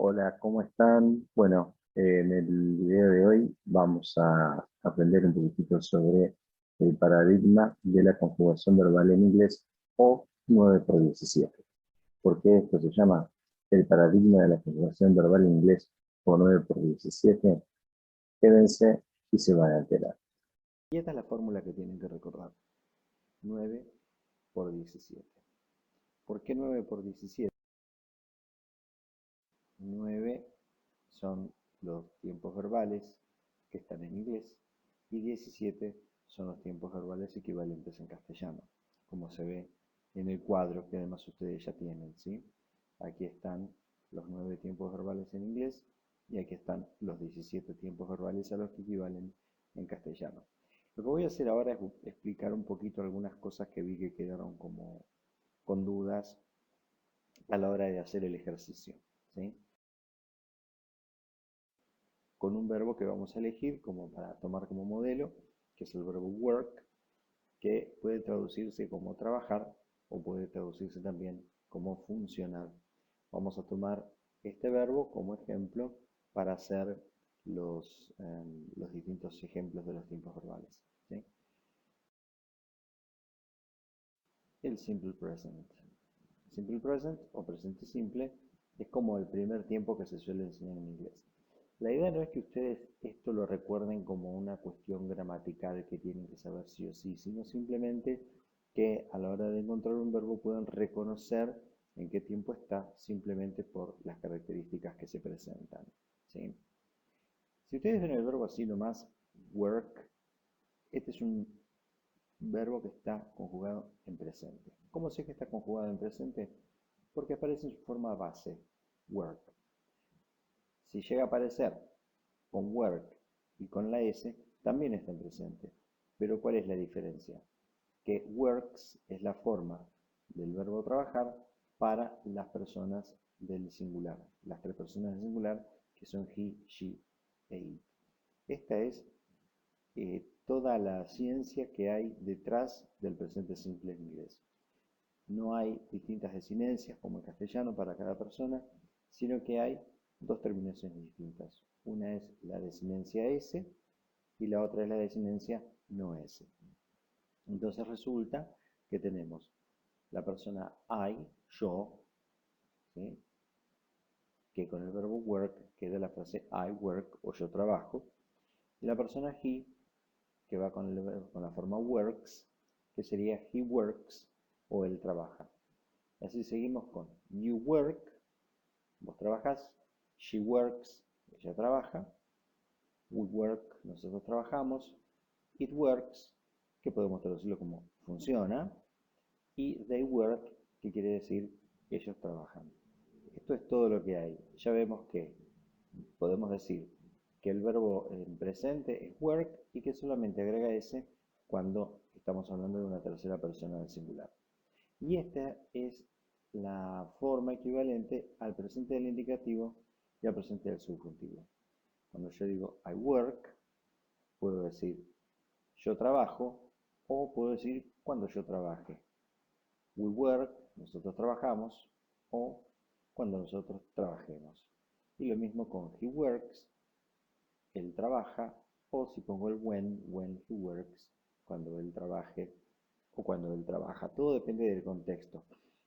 Hola, ¿cómo están? Bueno, en el video de hoy vamos a aprender un poquitito sobre el paradigma de la conjugación verbal en inglés o 9 por 17. ¿Por qué esto se llama el paradigma de la conjugación verbal en inglés o 9 por 17? Quédense y se van a enterar. Y esta es la fórmula que tienen que recordar. 9 por 17. ¿Por qué 9 por 17? 9 son los tiempos verbales que están en inglés y 17 son los tiempos verbales equivalentes en castellano, como se ve en el cuadro que además ustedes ya tienen, ¿sí? Aquí están los 9 tiempos verbales en inglés y aquí están los 17 tiempos verbales a los que equivalen en castellano. Lo que voy a hacer ahora es explicar un poquito algunas cosas que vi que quedaron como con dudas a la hora de hacer el ejercicio, ¿sí? Con un verbo que vamos a elegir como para tomar como modelo, que es el verbo work, que puede traducirse como trabajar o puede traducirse también como funcionar. Vamos a tomar este verbo como ejemplo para hacer los distintos ejemplos de los tiempos verbales, ¿sí? El simple present. Simple present o presente simple es como el primer tiempo que se suele enseñar en inglés. La idea no es que ustedes esto lo recuerden como una cuestión gramatical que tienen que saber sí o sí, sino simplemente que a la hora de encontrar un verbo puedan reconocer en qué tiempo está simplemente por las características que se presentan, ¿sí? Si ustedes ven el verbo así nomás, work, este es un verbo que está conjugado en presente. ¿Cómo sé que está conjugado en presente? Porque aparece en su forma base, work. Si llega a aparecer con work y con la S, también está en presente. Pero ¿cuál es la diferencia? Que works es la forma del verbo trabajar para las personas del singular. Las tres personas del singular que son he, she e it. Esta es toda la ciencia que hay detrás del presente simple en inglés. No hay distintas desinencias como en castellano para cada persona, sino que hay dos terminaciones distintas. Una es la desinencia S y la otra es la desinencia no S. Entonces resulta que tenemos la persona I, yo, ¿sí? Que con el verbo work queda la frase I work o yo trabajo, y la persona he, que va con la forma works, que sería he works o él trabaja. Así seguimos con you work, vos trabajás, she works, ella trabaja, we work, nosotros trabajamos, it works, que podemos traducirlo como funciona, y they work, que quiere decir ellos trabajan. Esto es todo lo que hay. Ya vemos que podemos decir que el verbo en presente es work y que solamente agrega ese cuando estamos hablando de una tercera persona del singular. Y esta es la forma equivalente al presente del indicativo y al presente del subjuntivo. Cuando yo digo I work, puedo decir yo trabajo o puedo decir cuando yo trabaje. We work, nosotros trabajamos, o cuando nosotros trabajemos. Y lo mismo con he works, él trabaja, o si pongo el when he works, cuando él trabaje o cuando él trabaja. Todo depende del contexto.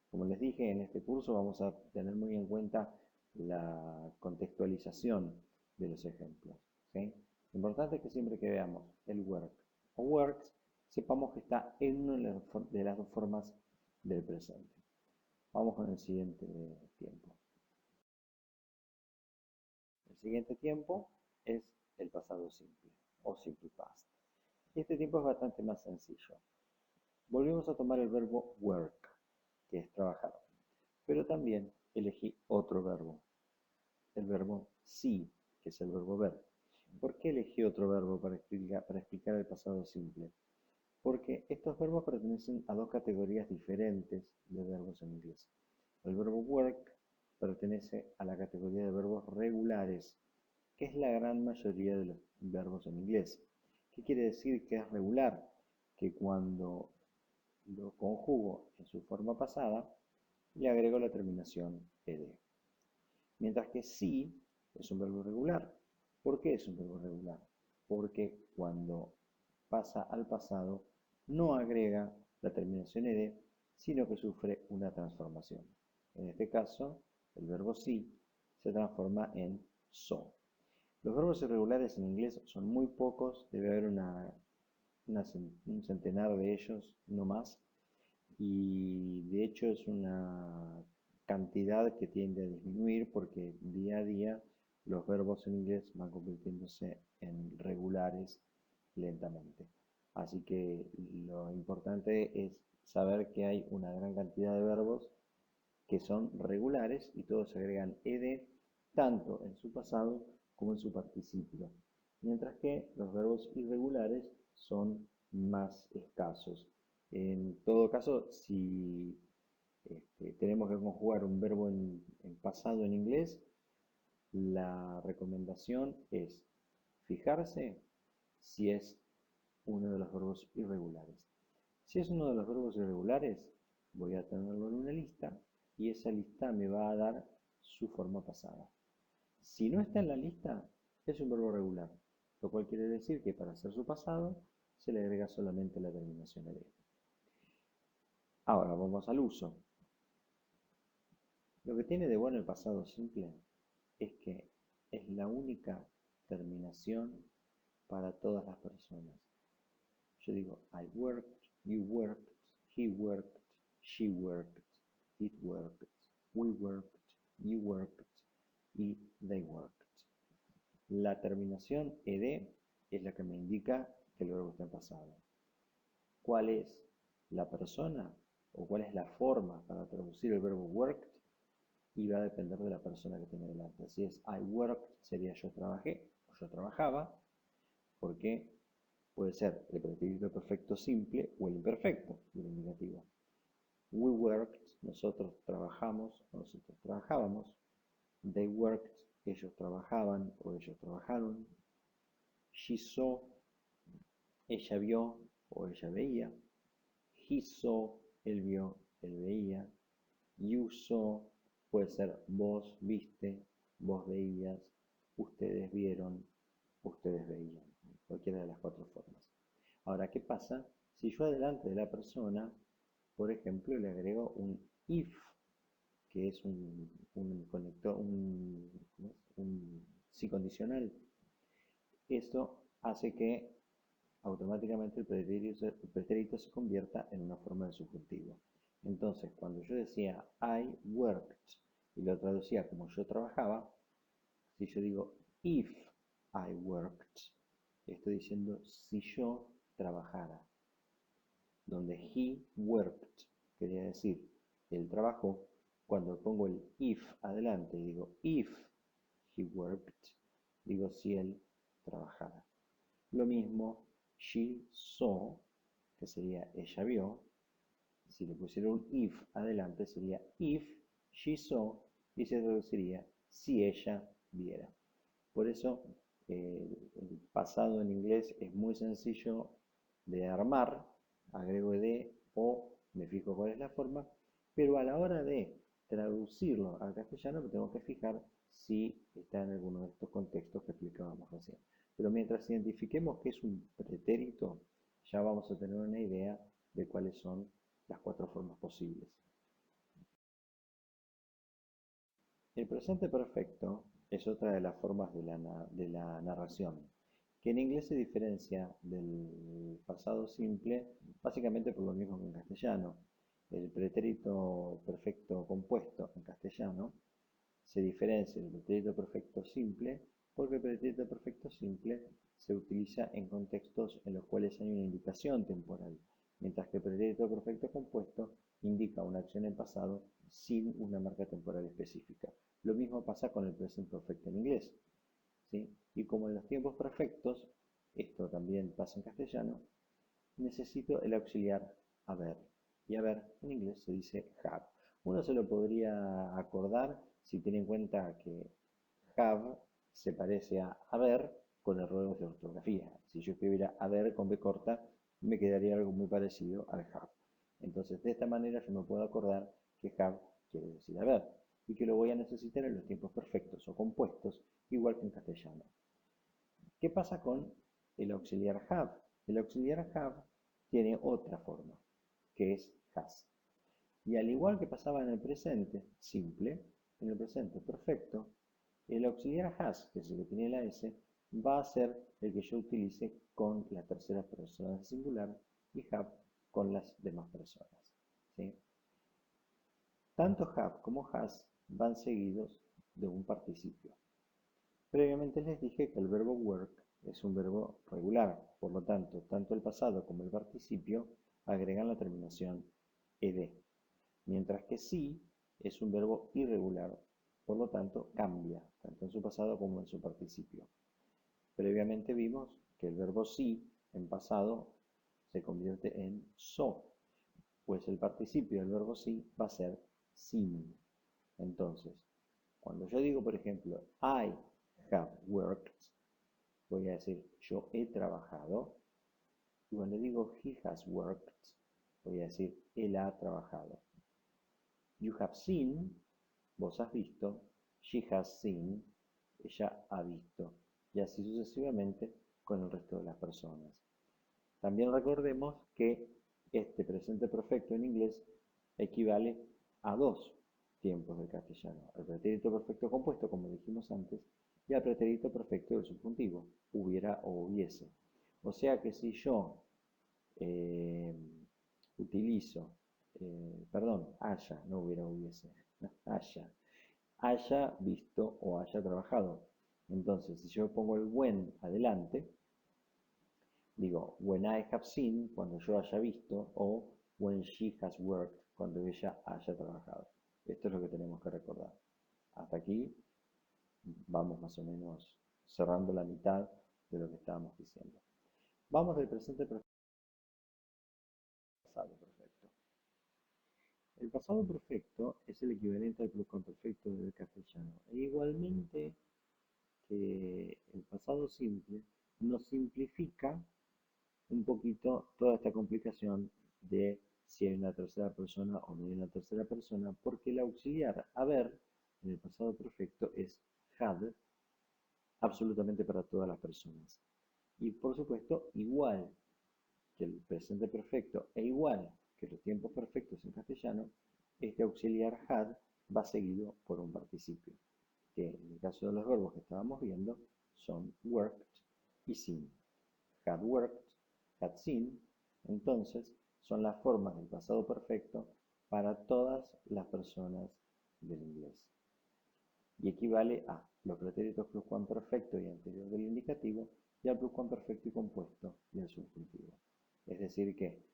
Como les dije, en este curso vamos a tener muy en cuenta la contextualización de los ejemplos, ¿sí? Lo importante es que siempre que veamos el work o works, sepamos que está en una de las dos formas del presente. Vamos con el siguiente tiempo. El siguiente tiempo es el pasado simple o simple past. Este tiempo es bastante más sencillo. Volvemos a tomar el verbo work, que es trabajar, pero también elegí otro verbo, el verbo see, que es el verbo ver. ¿Por qué elegí otro verbo para explicar el pasado simple? Porque estos verbos pertenecen a dos categorías diferentes de verbos en inglés. El verbo work pertenece a la categoría de verbos regulares, que es la gran mayoría de los verbos en inglés. ¿Qué quiere decir que es regular? Que cuando lo conjugo en su forma pasada, le agrego la terminación ed. Mientras que sí es un verbo irregular. ¿Por qué es un verbo irregular? Porque cuando pasa al pasado no agrega la terminación ed, sino que sufre una transformación. En este caso, el verbo sí se transforma en so. Los verbos irregulares en inglés son muy pocos, debe haber un centenar de ellos, no más, y de hecho es una cantidad que tiende a disminuir porque día a día los verbos en inglés van convirtiéndose en regulares lentamente. Así que lo importante es saber que hay una gran cantidad de verbos que son regulares y todos agregan ed tanto en su pasado como en su participio, mientras que los verbos irregulares son más escasos. En todo caso, si tenemos que conjugar un verbo en pasado en inglés, la recomendación es fijarse si es uno de los verbos irregulares. Si es uno de los verbos irregulares, voy a tenerlo en una lista y esa lista me va a dar su forma pasada. Si no está en la lista, es un verbo regular, lo cual quiere decir que para hacer su pasado se le agrega solamente la terminación ed. Ahora vamos al uso. Lo que tiene de bueno el pasado simple es que es la única terminación para todas las personas. Yo digo I worked, you worked, he worked, she worked, it worked, we worked, you worked y they worked. La terminación ed es la que me indica que el verbo está en pasado. ¿Cuál es la persona o cuál es la forma para traducir el verbo worked? Y va a depender de la persona que tiene delante. Si es I worked, sería yo trabajé o yo trabajaba, porque puede ser el pretérito perfecto simple o el imperfecto, el indicativo. We worked, nosotros trabajamos o nosotros trabajábamos. They worked, ellos trabajaban o ellos trabajaron. She saw, ella vio o ella veía. He saw, él vio, él veía. You saw, puede ser vos viste, vos veías, ustedes vieron, ustedes veían. Cualquiera de las cuatro formas. Ahora, ¿qué pasa si yo adelante de la persona, por ejemplo, le agrego un if, que es un conector, un sí condicional? Esto hace que automáticamente el pretérito se convierta en una forma de subjuntivo. Entonces, cuando yo decía I worked y lo traducía como yo trabajaba, si yo digo if I worked, estoy diciendo si yo trabajara. Donde he worked quería decir él trabajó, cuando pongo el if adelante y digo if he worked, digo si él trabajara. Lo mismo, she saw, que sería ella vio. Si le pusiera un if adelante sería if she saw y se traduciría si ella viera. Por eso el pasado en inglés es muy sencillo de armar, agrego ed o me fijo cuál es la forma, pero a la hora de traducirlo al castellano me tengo que fijar si está en alguno de estos contextos que explicábamos recién. Pero mientras identifiquemos qué es un pretérito, ya vamos a tener una idea de cuáles son las cuatro formas posibles. El presente perfecto es otra de las formas de la narración, que en inglés se diferencia del pasado simple básicamente por lo mismo que en castellano. El pretérito perfecto compuesto en castellano se diferencia del pretérito perfecto simple porque el pretérito perfecto simple se utiliza en contextos en los cuales hay una indicación temporal, mientras que el pretérito perfecto compuesto indica una acción en pasado sin una marca temporal específica. Lo mismo pasa con el present perfect en inglés, ¿sí? Y como en los tiempos perfectos, esto también pasa en castellano, necesito el auxiliar haber. Y haber en inglés se dice have. Uno se lo podría acordar si tiene en cuenta que have se parece a haber con errores de ortografía. Si yo escribiera haber con B corta, me quedaría algo muy parecido al have. Entonces, de esta manera yo me puedo acordar que have quiere decir haber. y que lo voy a necesitar en los tiempos perfectos o compuestos, igual que en castellano. ¿Qué pasa con el auxiliar have? El auxiliar have tiene otra forma, que es has. Y al igual que pasaba en el presente simple, en el presente perfecto, el auxiliar has, que es el que tiene la S, va a ser el que yo utilice con la tercera persona singular y have con las demás personas. ¿Sí? Tanto have como has van seguidos de un participio. Previamente les dije que el verbo work es un verbo regular, por lo tanto, tanto el pasado como el participio agregan la terminación ed, mientras que sí es un verbo irregular, por lo tanto cambia, tanto en su pasado como en su participio. Previamente vimos que el verbo sí en pasado se convierte en so, pues el participio del verbo sí va a ser sin. Entonces, cuando yo digo, por ejemplo, I have worked, voy a decir yo he trabajado. Y cuando digo he has worked, voy a decir él ha trabajado. You have seen, vos has visto. She has seen, ella ha visto. Y así sucesivamente con el resto de las personas. También recordemos que este presente perfecto en inglés equivale a dos tiempos del castellano. Al pretérito perfecto compuesto, como dijimos antes, y al pretérito perfecto del subjuntivo, hubiera o hubiese. O sea que si yo utilizo, haya, no hubiera o hubiese, no, haya visto o haya trabajado. Entonces, si yo pongo el when adelante, digo, when I have seen, cuando yo haya visto, o when she has worked, cuando ella haya trabajado. Esto es lo que tenemos que recordar. Hasta aquí vamos más o menos cerrando la mitad de lo que estábamos diciendo. Vamos del presente perfecto al pasado perfecto. El pasado perfecto es el equivalente al pluscuamperfecto del castellano. E igualmente que el pasado simple nos simplifica un poquito toda esta complicación de si hay una tercera persona o no hay una tercera persona, porque el auxiliar haber en el pasado perfecto es had absolutamente para todas las personas. Y por supuesto, igual que el presente perfecto e igual que los tiempos perfectos en castellano, este auxiliar had va seguido por un participio, que en el caso de los verbos que estábamos viendo son worked y seen. Had worked, had seen, entonces son las formas del pasado perfecto para todas las personas del inglés. Y equivale a los pretéritos pluscuamperfecto y anterior del indicativo y al pluscuamperfecto y compuesto del subjuntivo. Es decir que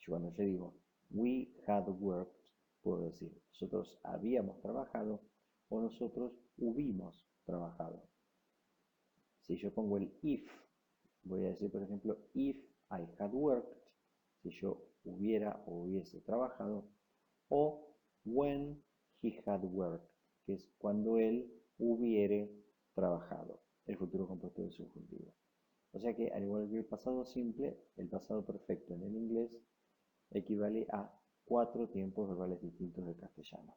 cuando yo digo we had worked, puedo decir nosotros habíamos trabajado o nosotros hubimos trabajado. Si yo pongo el if, voy a decir por ejemplo if I had worked, si yo hubiera o hubiese trabajado, o when he had worked, que es cuando él hubiere trabajado, el futuro compuesto del subjuntivo. O sea que, al igual que el pasado simple, el pasado perfecto en el inglés equivale a 4 tiempos verbales distintos del castellano.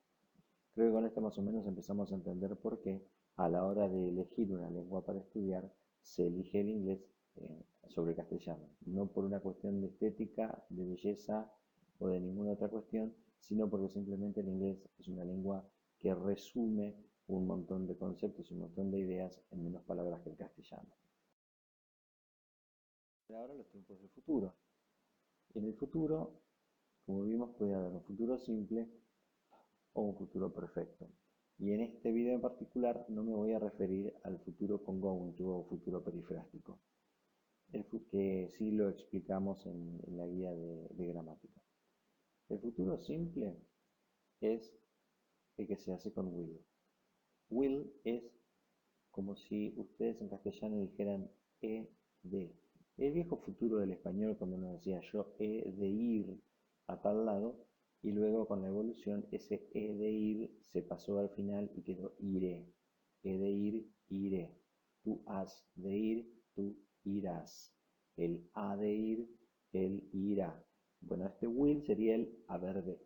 Creo que con esto más o menos empezamos a entender por qué a la hora de elegir una lengua para estudiar se elige el inglés sobre el castellano. No por una cuestión de estética, de belleza o de ninguna otra cuestión, sino porque simplemente el inglés es una lengua que resume un montón de conceptos y un montón de ideas en menos palabras que el castellano. Ahora los tiempos del futuro. En el futuro, como vimos, puede haber un futuro simple o un futuro perfecto. Y en este video en particular no me voy a referir al futuro conjuntivo o futuro perifrástico, que sí lo explicamos en la guía de gramática. El futuro simple es el que se hace con will. Will es como si ustedes en castellano dijeran he de. El viejo futuro del español, cuando uno decía yo he de ir a tal lado, y luego con la evolución ese he de ir se pasó al final y quedó iré. He de ir, iré. Tú has de ir, tú irás. Él ha de ir, él irá. Bueno, este will sería el haber de.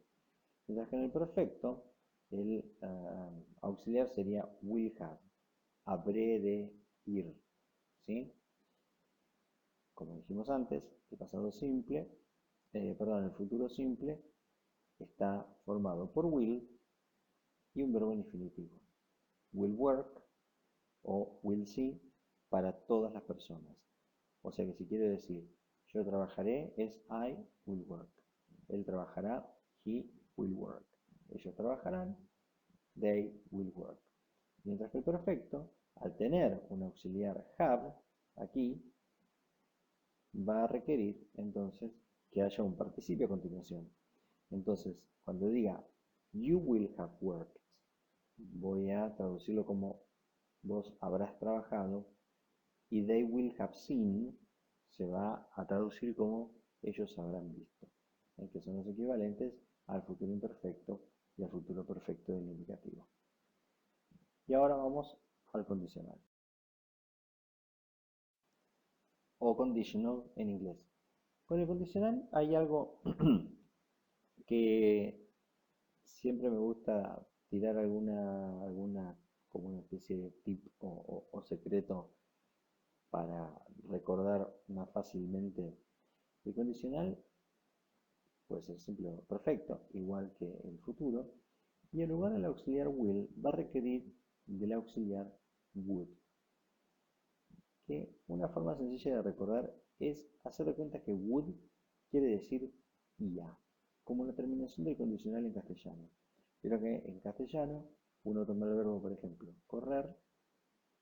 Mientras que en el perfecto el auxiliar sería will have, habré de ir, ¿sí? Como dijimos antes, el pasado simple, el futuro simple está formado por will y un verbo en infinitivo. Will work o will see para todas las personas. O sea que si quiere decir yo trabajaré es I will work. Él trabajará, he will work. Ellos trabajarán, they will work. Mientras que el perfecto, al tener un auxiliar have, aquí va a requerir entonces que haya un participio a continuación. Entonces, cuando diga you will have worked, voy a traducirlo como vos habrás trabajado, y they will have seen se va a traducir como ellos habrán visto, que son los equivalentes al futuro imperfecto y al futuro perfecto del indicativo. Y ahora vamos al condicional, o conditional en inglés. Con el condicional hay algo que siempre me gusta tirar alguna como una especie de tip o secreto para recordar más fácilmente. El condicional puede ser simple o perfecto, igual que el futuro, y en lugar del auxiliar will va a requerir del auxiliar would, que una forma sencilla de recordar es hacer de cuenta que would quiere decir ia, como la terminación del condicional en castellano, pero que en castellano uno toma el verbo, por ejemplo, correr,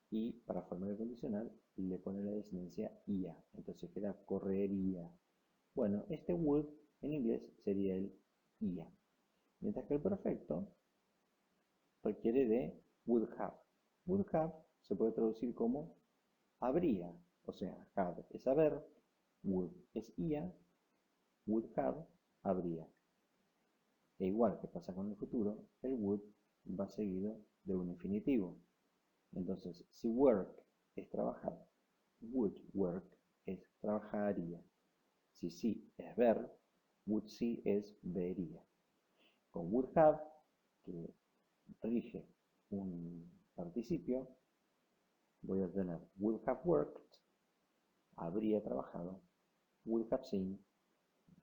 y para formar el condicional le pone la desinencia ia, entonces queda correría. Bueno, este would en inglés sería el ia, mientras que el perfecto requiere de would have. Would have se puede traducir como habría, o sea, have es haber, would es ia, would have, habría. E igual que pasa con el futuro, el would va seguido de un infinitivo. Entonces, si work es trabajar, would work es trabajaría. Si sí es ver, would see es vería. Con would have, que rige un participio, voy a tener would have worked, habría trabajado, would have seen,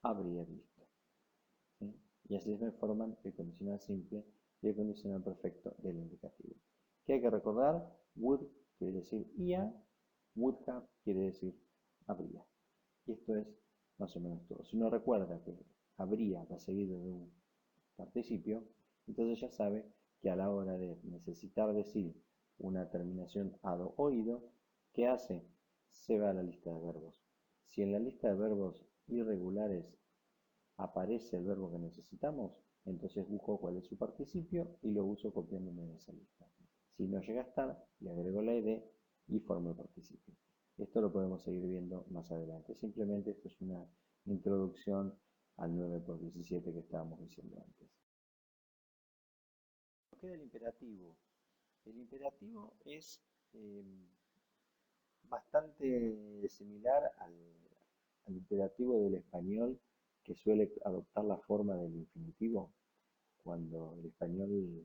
habría visto. ¿Sí? Y así se forman el condicional simple y el condicional perfecto del indicativo. ¿Qué hay que recordar? Would quiere decir ia, would have quiere decir habría. Y esto es más o menos todo. Si uno recuerda que habría va seguido de un participio, entonces ya sabe que a la hora de necesitar decir una terminación ado o ido, ¿qué hace? Se va a la lista de verbos. Si en la lista de verbos irregulares aparece el verbo que necesitamos, entonces busco cuál es su participio y lo uso copiándome de esa lista. Si no llega a estar, le agrego la id y formo el participio. Esto lo podemos seguir viendo más adelante. Simplemente esto es una introducción al 9 por 17 que estábamos diciendo antes. Nos queda el imperativo. El imperativo es bastante similar al imperativo del español, que suele adoptar la forma del infinitivo, cuando el español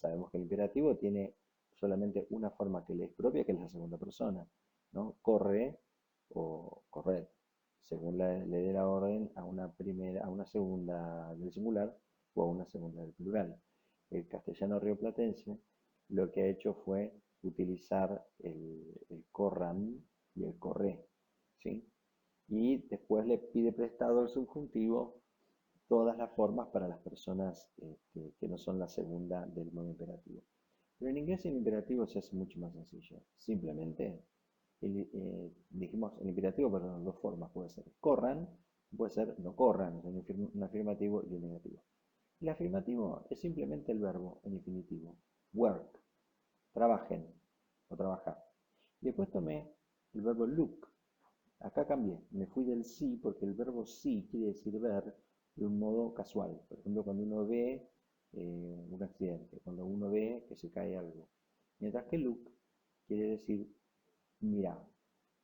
sabemos que el imperativo tiene solamente una forma que le es propia, que es la segunda persona, ¿no? Corre o corred, según le dé la orden a una primera, a una segunda del singular o a una segunda del plural. El castellano rioplatense lo que ha hecho fue utilizar el corran y el corré, ¿sí? Y después le pide prestado el subjuntivo todas las formas para las personas que no son la segunda del modo imperativo. Pero en inglés el imperativo se hace mucho más sencillo. Simplemente, dijimos el imperativo, perdón, dos formas. Puede ser corran, puede ser no corran, es un afirmativo y un negativo. El afirmativo es simplemente el verbo en infinitivo. Work, trabajen o trabajar. Y después tomé el verbo look. Acá cambié, me fui del sí porque el verbo sí quiere decir ver de un modo casual. Por ejemplo, cuando uno ve un accidente, cuando uno ve que se cae algo. Mientras que look quiere decir mirar,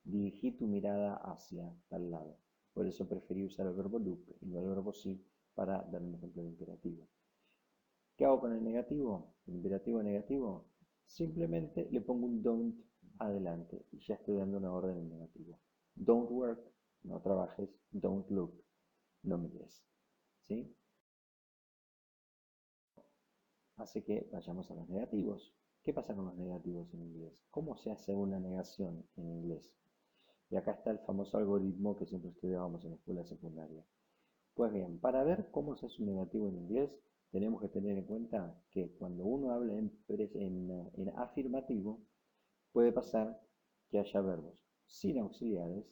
dirigí tu mirada hacia tal lado. Por eso preferí usar el verbo look y no el verbo sí para dar un ejemplo de imperativo. ¿Qué hago con el negativo? El imperativo negativo. Simplemente le pongo un don't adelante y ya estoy dando una orden en negativo. Don't work, no trabajes. Don't look, no mires. ¿Sí? Hace que vayamos a los negativos. ¿Qué pasa con los negativos en inglés? ¿Cómo se hace una negación en inglés? Y acá está el famoso algoritmo que siempre estudiábamos en la escuela secundaria. Pues bien, para ver cómo se hace un negativo en inglés, tenemos que tener en cuenta que cuando uno habla en afirmativo, puede pasar que haya verbos sin auxiliares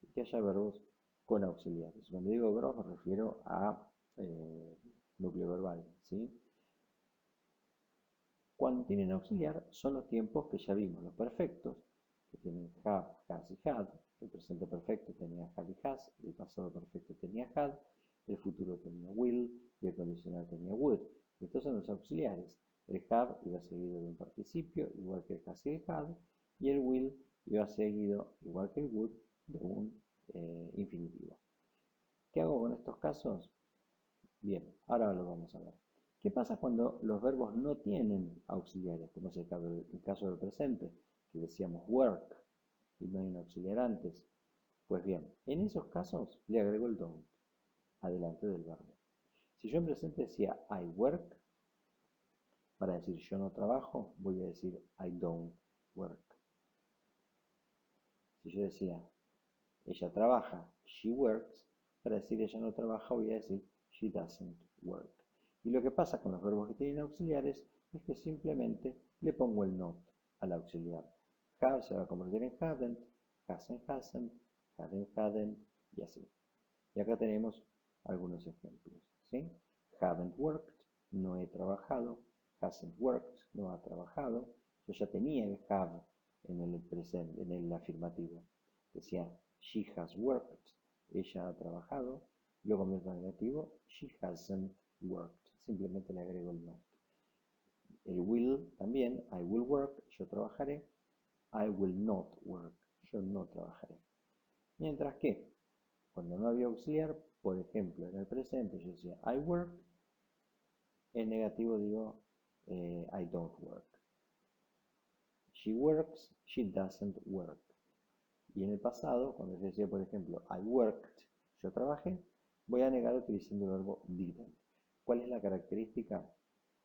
y que haya verbos con auxiliares. Cuando digo verbos me refiero a núcleo verbal, ¿sí? Cuando tienen auxiliar son los tiempos que ya vimos, los perfectos, que tienen have, has y had. El presente perfecto tenía had y has, el pasado perfecto tenía had, el futuro tenía will y el condicional tenía would. Estos son los auxiliares. El have iba seguido de un participio, igual que el has y el had, y el will iba seguido, igual que el would, de un infinitivo. ¿Qué hago con estos casos? Bien, ahora lo vamos a ver. ¿Qué pasa cuando los verbos no tienen auxiliares? Como es el caso del presente, que decíamos work y no hay un auxiliar antes. Pues bien, en esos casos le agrego el don't adelante del verbo. Si yo en presente decía I work, para decir yo no trabajo, voy a decir I don't work. Si yo decía ella trabaja, she works, para decir ella no trabaja, voy a decir she doesn't work. Y lo que pasa con los verbos que tienen auxiliares es que simplemente le pongo el not al auxiliar. Have se va a convertir en haven't, hasn't, hadn't, y así. Y acá tenemos algunos ejemplos, ¿sí? Haven't worked, no he trabajado. Hasn't worked, no ha trabajado. Yo ya tenía el have en el presente, en el afirmativo. Decía, she has worked, ella ha trabajado. Lo convierto en negativo, she hasn't worked. Simplemente le agrego el not. El will también, I will work, yo trabajaré. I will not work, yo no trabajaré. Mientras que, cuando no había auxiliar, por ejemplo, en el presente yo decía I work, en negativo digo I don't work. She works, she doesn't work. Y en el pasado, cuando yo decía, por ejemplo, I worked, yo trabajé, voy a negar utilizando el verbo didn't. ¿Cuál es la característica?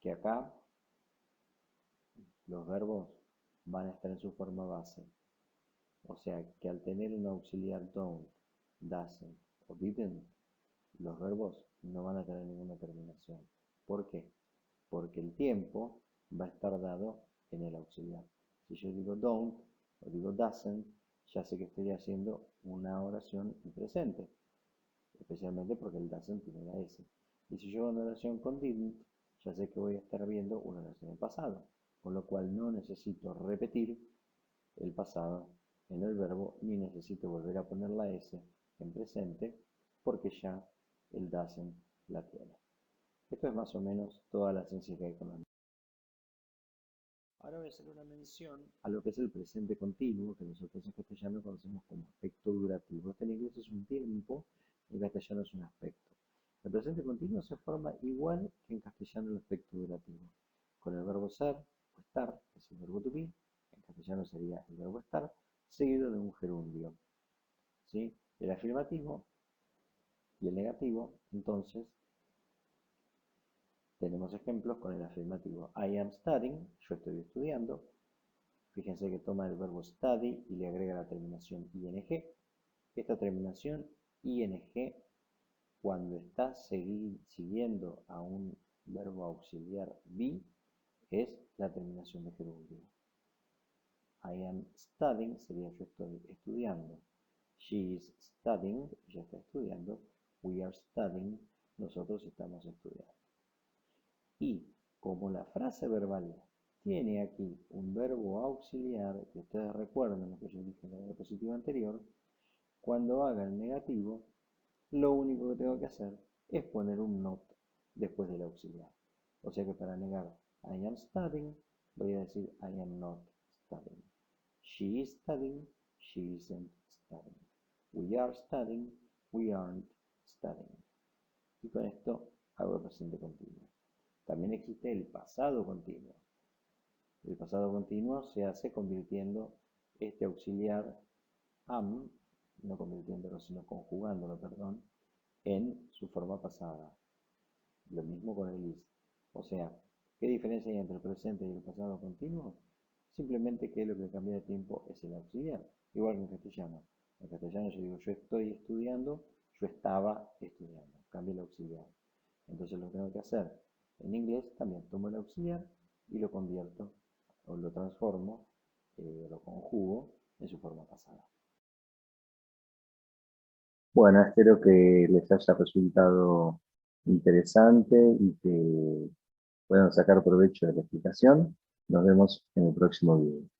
Que acá los verbos van a estar en su forma base. O sea, que al tener un auxiliar don't, doesn't o didn't, los verbos no van a tener ninguna terminación. ¿Por qué? Porque el tiempo va a estar dado en el auxiliar. Si yo digo don't o digo doesn't, ya sé que estoy haciendo una oración en presente, especialmente porque el doesn't tiene la S. Y si yo hago una oración con didn't, ya sé que voy a estar viendo una oración en pasado, con lo cual no necesito repetir el pasado en el verbo, ni necesito volver a poner la S en presente, porque ya el doesn't la tiene. Esto es más o menos toda la ciencia que hay con los. Ahora voy a hacer una mención a lo que es el presente continuo, que nosotros en castellano conocemos como aspecto durativo. Este en inglés es un tiempo, en castellano es un aspecto. El presente continuo se forma igual que en castellano el aspecto durativo, con el verbo ser o estar, que es el verbo to be, en castellano sería el verbo estar, seguido de un gerundio. ¿Sí? El afirmativo y el negativo, entonces, tenemos ejemplos con el afirmativo. I am studying, yo estoy estudiando. Fíjense que toma el verbo study y le agrega la terminación ing. Esta terminación ing, cuando está siguiendo a un verbo auxiliar be, es la terminación de gerundio. I am studying sería yo estoy estudiando. She is studying, ella está estudiando. We are studying, nosotros estamos estudiando. Y como la frase verbal tiene aquí un verbo auxiliar, que ustedes recuerdan lo que yo dije en la diapositiva anterior, cuando haga el negativo, lo único que tengo que hacer es poner un not después del auxiliar. O sea que para negar I am studying, voy a decir I am not studying. She is studying, she isn't studying. We are studying, we aren't studying. Y con esto hago el presente continuo. También existe el pasado continuo. El pasado continuo se hace convirtiendo este auxiliar am, no convirtiéndolo, sino conjugándolo, perdón, en su forma pasada. Lo mismo con el is. O sea, ¿qué diferencia hay entre el presente y el pasado continuo? Simplemente que lo que cambia de tiempo es el auxiliar, igual que en castellano. En castellano yo digo, yo estoy estudiando, yo estaba estudiando, cambia el auxiliar. Entonces lo que tengo que hacer en inglés, también tomo el auxiliar y lo convierto, o lo transformo, lo conjugo en su forma pasada. Bueno, espero que les haya resultado interesante y que puedan sacar provecho de la explicación. Nos vemos en el próximo video.